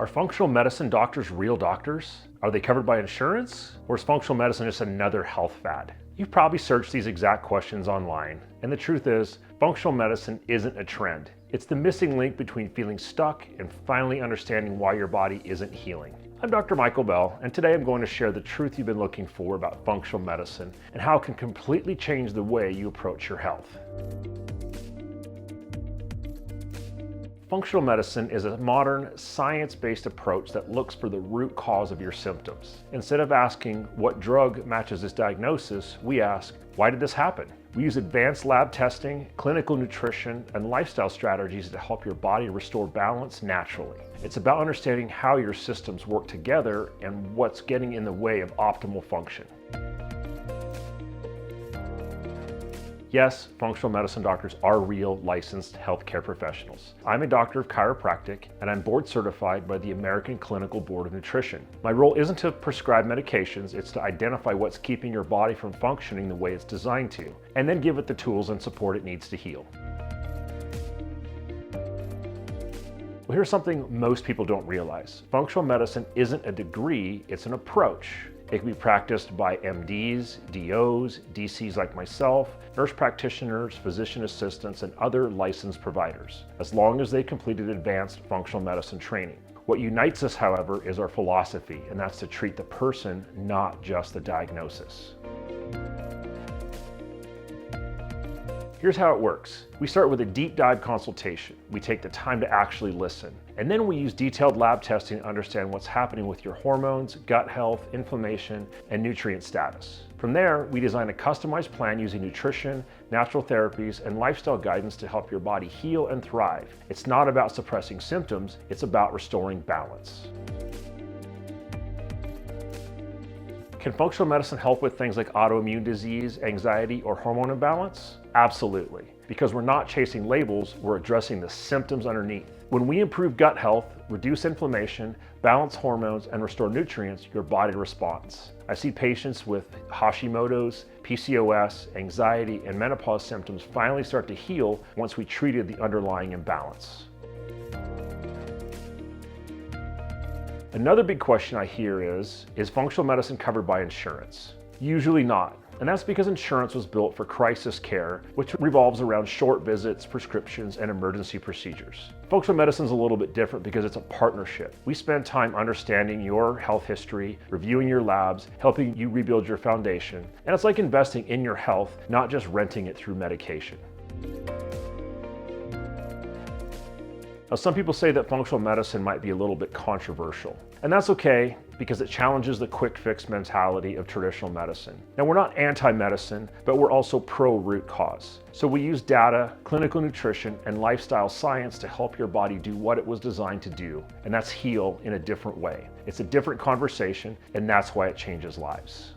Are functional medicine doctors real doctors? Are they covered by insurance? Or is functional medicine just another health fad? You've probably searched these exact questions online, and the truth is, functional medicine isn't a trend. It's the missing link between feeling stuck and finally understanding why your body isn't healing. I'm Dr. Michael Bell, and today I'm going to share the truth you've been looking for about functional medicine and how it can completely change the way you approach your health. Functional medicine is a modern, science-based approach that looks for the root cause of your symptoms. Instead of asking what drug matches this diagnosis, we ask, why did this happen? We use advanced lab testing, clinical nutrition, and lifestyle strategies to help your body restore balance naturally. It's about understanding how your systems work together and what's getting in the way of optimal function. Yes, functional medicine doctors are real licensed healthcare professionals. I'm a doctor of chiropractic and I'm board certified by the American Clinical Board of Nutrition. My role isn't to prescribe medications, it's to identify what's keeping your body from functioning the way it's designed to, and then give it the tools and support it needs to heal. Well, here's something most people don't realize. Functional medicine isn't a degree, it's an approach. It can be practiced by MDs, DOs, DCs like myself, nurse practitioners, physician assistants, and other licensed providers, as long as they completed advanced functional medicine training. What unites us, however, is our philosophy, and that's to treat the person, not just the diagnosis. Here's how it works. We start with a deep dive consultation. We take the time to actually listen. And then we use detailed lab testing to understand what's happening with your hormones, gut health, inflammation, and nutrient status. From there, we design a customized plan using nutrition, natural therapies, and lifestyle guidance to help your body heal and thrive. It's not about suppressing symptoms, it's about restoring balance. Can functional medicine help with things like autoimmune disease, anxiety, or hormone imbalance? Absolutely. Because we're not chasing labels, we're addressing the symptoms underneath. When we improve gut health, reduce inflammation, balance hormones, and restore nutrients, your body responds. I see patients with Hashimoto's, PCOS, anxiety, and menopause symptoms finally start to heal once we treated the underlying imbalance. Another big question I hear is functional medicine covered by insurance? Usually not. And that's because insurance was built for crisis care, which revolves around short visits, prescriptions, and emergency procedures. Functional medicine is a little bit different because it's a partnership. We spend time understanding your health history, reviewing your labs, helping you rebuild your foundation. And it's like investing in your health, not just renting it through medication. Now, some people say that functional medicine might be a little bit controversial, and that's okay because it challenges the quick fix mentality of traditional medicine. Now, we're not anti-medicine, but we're also pro-root cause. So we use data, clinical nutrition, and lifestyle science to help your body do what it was designed to do, and that's heal in a different way. It's a different conversation, and that's why it changes lives.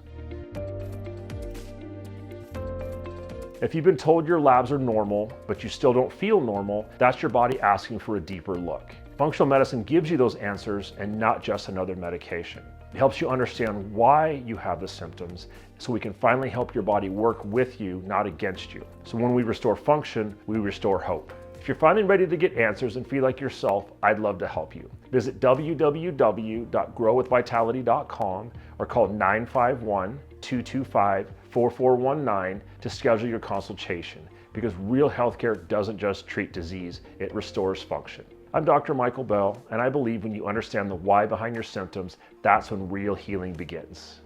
If you've been told your labs are normal, but you still don't feel normal, that's your body asking for a deeper look. Functional medicine gives you those answers and not just another medication. It helps you understand why you have the symptoms so we can finally help your body work with you, not against you. So when we restore function, we restore hope. If you're finally ready to get answers and feel like yourself, I'd love to help you. Visit www.growwithvitality.com or call 951-225-4419 to schedule your consultation, because real healthcare doesn't just treat disease, it restores function. I'm Dr. Michael Bell, and I believe when you understand the why behind your symptoms, that's when real healing begins.